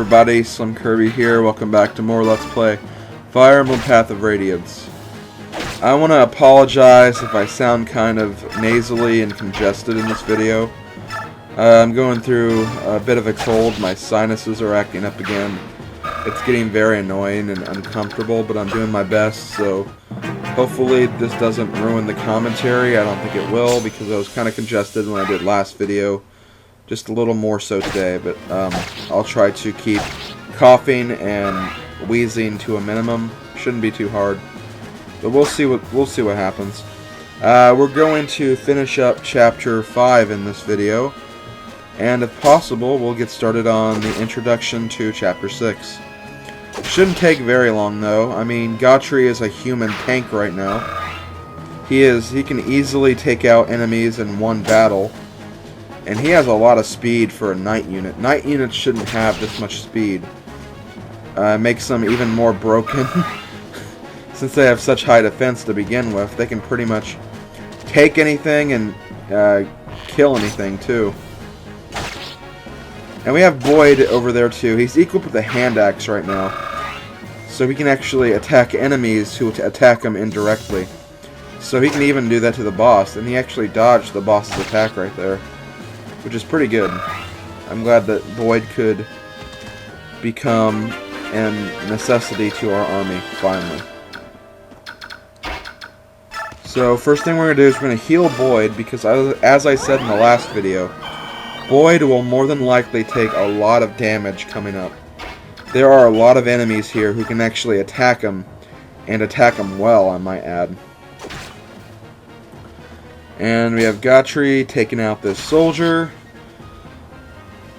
everybody, SlimKirby here. Welcome back to more Let's Play Fire Emblem Path of Radiance. I want to apologize if I sound kind of nasally and congested in this video. I'm going through a bit of a cold. My sinuses are acting up again. It's getting very annoying and uncomfortable, but I'm doing my best, so hopefully this doesn't ruin the commentary. I don't think it will, because I was kind of congested when I did last video. Just a little more so today, but I'll try to keep coughing and wheezing to a minimum. Shouldn't be too hard, but we'll see what happens. We're going to finish up Chapter 5 in this video, and if possible, we'll get started on the introduction to Chapter 6. Shouldn't take very long, though. I mean, Gautri is a human tank right now. He can easily take out enemies in one battle. And he has a lot of speed for a knight unit. Knight units shouldn't have this much speed. Makes them even more broken. Since they have such high defense to begin with, they can pretty much take anything and kill anything too. And we have Boyd over there too. He's equipped with a hand axe right now. So he can actually attack enemies who attack him indirectly. So he can even do that to the boss. And he actually dodged the boss's attack right there, which is pretty good. I'm glad that Boyd could become a necessity to our army, finally. So, first thing we're going to do is we're going to heal Boyd, because as I said in the last video, Boyd will more than likely take a lot of damage coming up. There are a lot of enemies here who can actually attack him, and attack him well, I might add. And we have Gautri taking out this soldier.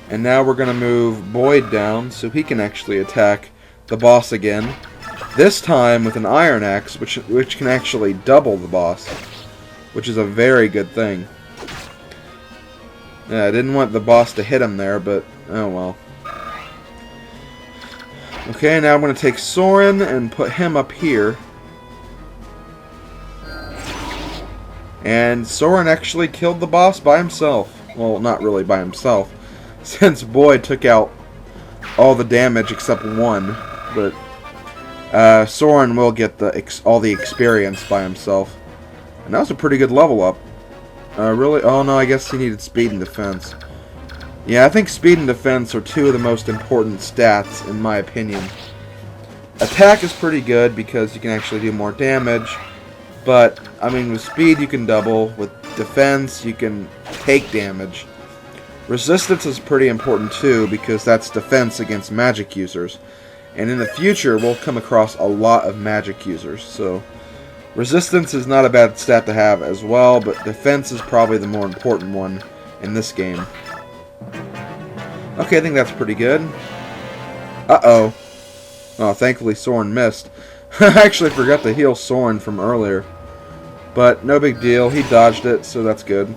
And now we're going to move Boyd down so he can actually attack the boss again. This time with an iron axe, which can actually double the boss, which is a very good thing. Yeah, I didn't want the boss to hit him there, but oh well. Okay, now I'm going to take Soren and put him up here. And Soren actually killed the boss by himself. Well, not really by himself, since Boyd took out all the damage except one. But Soren will get all the experience by himself. And that was a pretty good level up. Really? Oh no, I guess he needed speed and defense. Yeah, I think speed and defense are two of the most important stats, in my opinion. Attack is pretty good because you can actually do more damage. But, I mean, with speed you can double. With defense you can take damage. Resistance is pretty important too, because that's defense against magic users. And in the future we'll come across a lot of magic users. So, resistance is not a bad stat to have as well, but defense is probably the more important one in this game. Okay, I think that's pretty good. Uh-oh. Oh, thankfully Soren missed. I actually forgot to heal Soren from earlier. But no big deal, he dodged it, so that's good.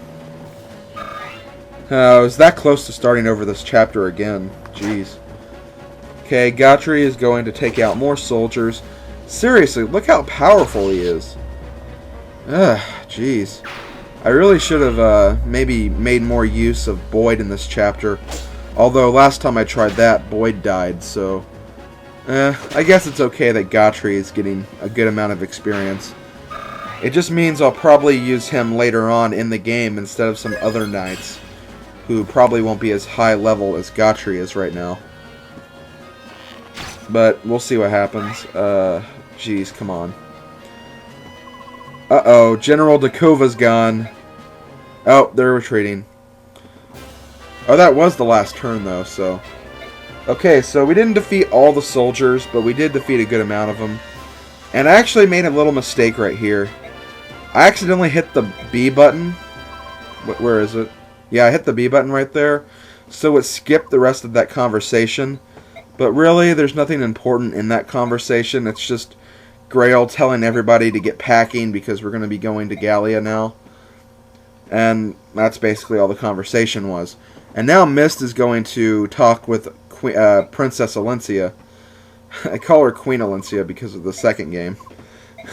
I was that close to starting over this chapter again. Jeez. Okay, Gautri is going to take out more soldiers. Seriously, look how powerful he is. Ugh, jeez. I really should have maybe made more use of Boyd in this chapter. Although last time I tried that, Boyd died, so I guess it's okay that Gautri is getting a good amount of experience. It just means I'll probably use him later on in the game instead of some other knights who probably won't be as high level as Gautri is right now. But we'll see what happens. Jeez, come on. Uh-oh, General Dakova's gone. Oh, they're retreating. Oh, that was the last turn, though, so. Okay, so we didn't defeat all the soldiers, but we did defeat a good amount of them. And I actually made a little mistake right here. I accidentally hit the B button. Where is it? Yeah, I hit the B button right there. So it skipped the rest of that conversation. But really, there's nothing important in that conversation. It's just Grail telling everybody to get packing because we're going to be going to Gallia now. And that's basically all the conversation was. And now Mist is going to talk with Princess Alencia. I call her Queen Alencia because of the second game.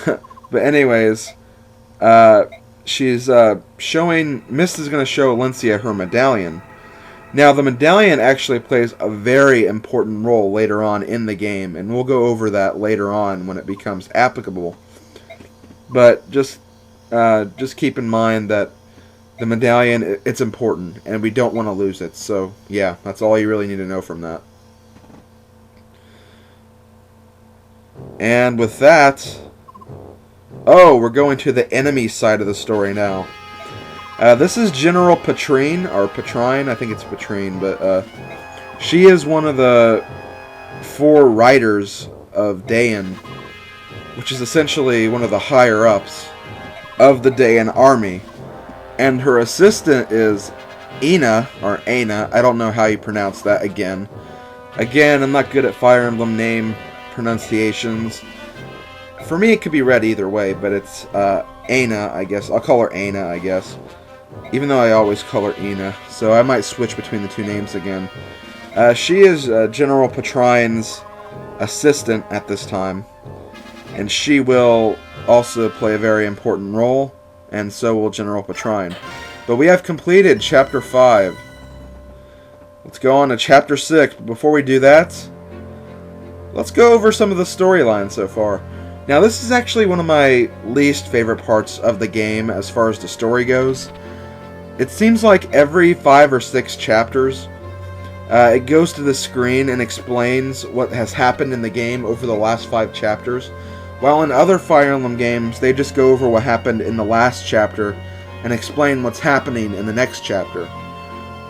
But anyways, she's showing... Mist is going to show Alencia her medallion. Now, the medallion actually plays a very important role later on in the game, and we'll go over that later on when it becomes applicable. But just keep in mind that the medallion, it's important, and we don't want to lose it. So, yeah, that's all you really need to know from that. And with that, oh, we're going to the enemy side of the story now. This is General Petrine, or Petrine, I think it's Petrine, but she is one of the 4 riders of Daein, which is essentially one of the higher-ups of the Daein army. And her assistant is Ina, or Aina, I don't know how you pronounce that again. Again, I'm not good at Fire Emblem name pronunciations. For me, it could be read either way, but it's Aina, I guess. I'll call her Aina, I guess. Even though I always call her Ina, so I might switch between the 2 names again. She is General Petrine's assistant at this time, and she will also play a very important role, and so will General Petrine. But we have completed Chapter 5. Let's go on to Chapter 6, but before we do that, let's go over some of the storylines so far. Now, this is actually one of my least favorite parts of the game as far as the story goes. It seems like every 5 or 6 chapters, it goes to the screen and explains what has happened in the game over the last 5 chapters, while in other Fire Emblem games, they just go over what happened in the last chapter and explain what's happening in the next chapter.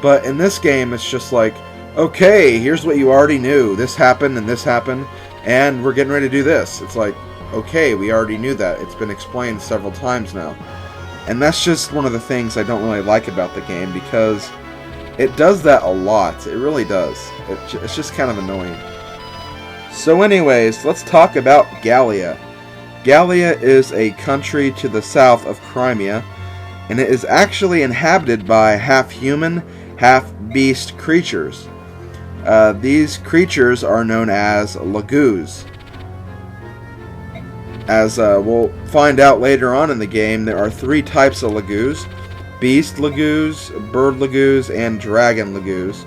But in this game, it's just like, okay, here's what you already knew. This happened, and we're getting ready to do this. It's like, okay, we already knew that. It's been explained several times now. And that's just one of the things I don't really like about the game, because it does that a lot. It really does. It's just kind of annoying. So anyways, let's talk about Gallia. Gallia is a country to the south of Crimea, and it is actually inhabited by half-human, half-beast creatures. These creatures are known as Lagoos. As we'll find out later on in the game, there are 3 types of Lagoos: Beast Lagoos, Bird Lagoos, and Dragon Lagoos.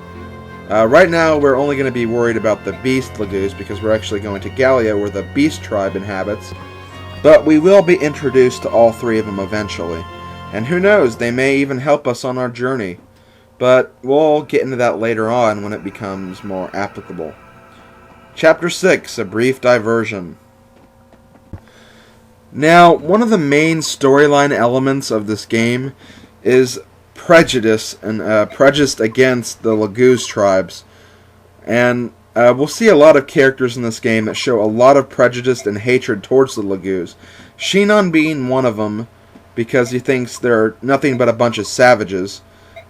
Right now, we're only going to be worried about the Beast Lagoos because we're actually going to Gallia, where the Beast tribe inhabits. But we will be introduced to all 3 of them eventually. And who knows, they may even help us on our journey. But we'll get into that later on when it becomes more applicable. Chapter 6, A Brief Diversion. Now, one of the main storyline elements of this game is prejudice and prejudice against the Lagoos tribes. And we'll see a lot of characters in this game that show a lot of prejudice and hatred towards the Lagoos. Shinon being one of them, because he thinks they're nothing but a bunch of savages.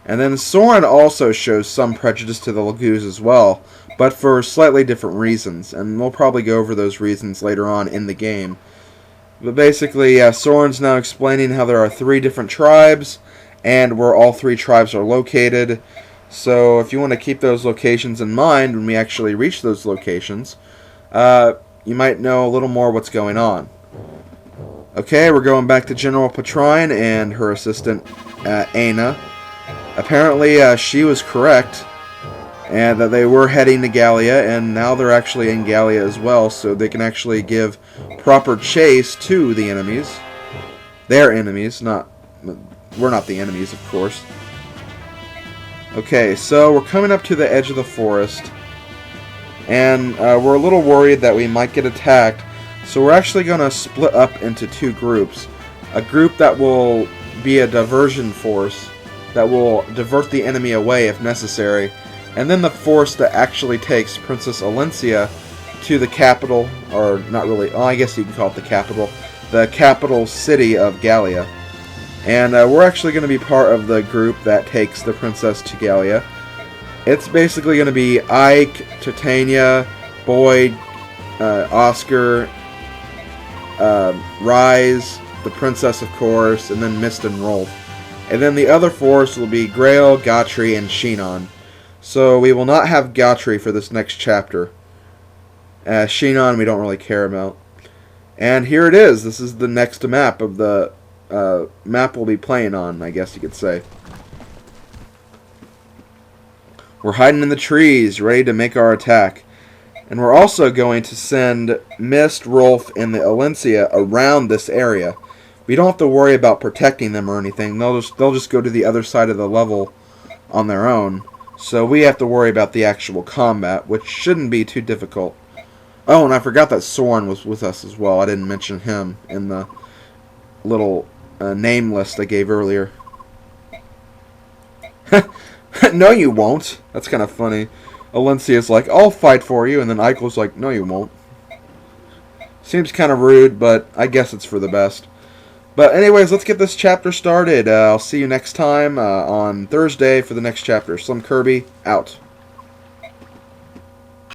And then Soren also shows some prejudice to the Lagoos as well, but for slightly different reasons. And we'll probably go over those reasons later on in the game. But basically, Soren's now explaining how there are 3 different tribes, and where all 3 tribes are located. So if you want to keep those locations in mind when we actually reach those locations, you might know a little more what's going on. Okay, we're going back to General Petrine and her assistant, Aina. Apparently, she was correct, and that they were heading to Gallia, and now they're actually in Gallia as well, so they can actually give proper chase to the enemies. Their enemies, we're not the enemies, of course. Okay, so we're coming up to the edge of the forest, and we're a little worried that we might get attacked, so we're actually going to split up into 2 groups. A group that will be a diversion force, that will divert the enemy away if necessary, and then the force that actually takes Princess Alencia to the capital, or not really, I guess you can call it the capital city of Gallia. And we're actually going to be part of the group that takes the princess to Gallia. It's basically going to be Ike, Titania, Boyd, Oscar, Rise, the princess of course, and then Mist and Rolf. And then the other force will be Grail, Gotri, and Shinon. So we will not have Gotri for this next chapter. Shinon we don't really care about. And here it is. This is the next map of the map we'll be playing on, I guess you could say. We're hiding in the trees, ready to make our attack. And we're also going to send Mist, Rolf, and the Alencia around this area. We don't have to worry about protecting them or anything. They'll just go to the other side of the level on their own. So we have to worry about the actual combat, which shouldn't be too difficult. Oh, and I forgot that Soren was with us as well. I didn't mention him in the little name list I gave earlier. No, you won't. That's kind of funny. Alencia's like, I'll fight for you, and then Eichel's like, no, you won't. Seems kind of rude, but I guess it's for the best. But anyways, let's get this chapter started. I'll see you next time on Thursday for the next chapter. SlimKirby, out.